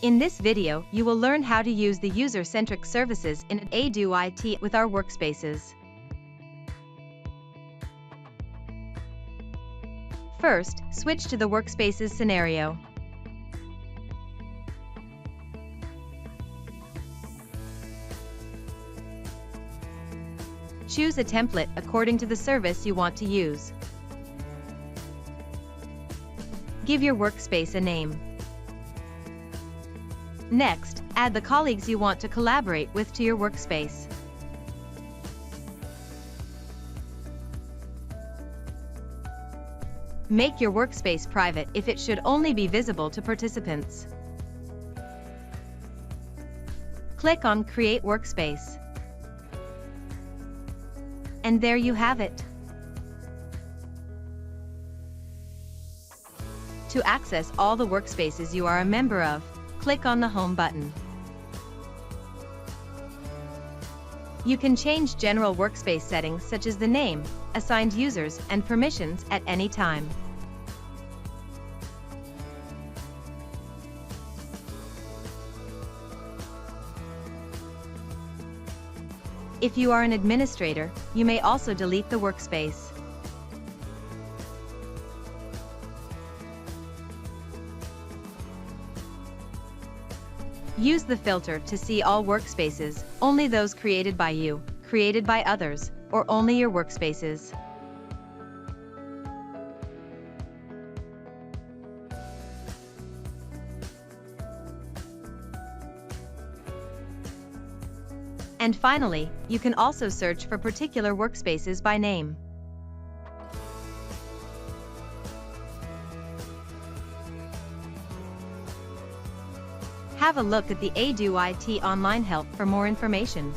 In this video, you will learn how to use the user-centric services in ADOIT with our workspaces. First, switch to the Workspaces scenario. Choose a template according to the service you want to use. Give your workspace a name. Next, add the colleagues you want to collaborate with to your workspace. Make your workspace private if it should only be visible to participants. Click on Create Workspace. And there you have it. To access all the workspaces you are a member of, click on the Home button. You can change general workspace settings such as the name, assigned users, and permissions at any time. If you are an administrator, you may also delete the workspace. Use the filter to see all workspaces, only those created by you, created by others, or only your workspaces. And finally, you can also search for particular workspaces by name. Have a look at the ADOIT online help for more information.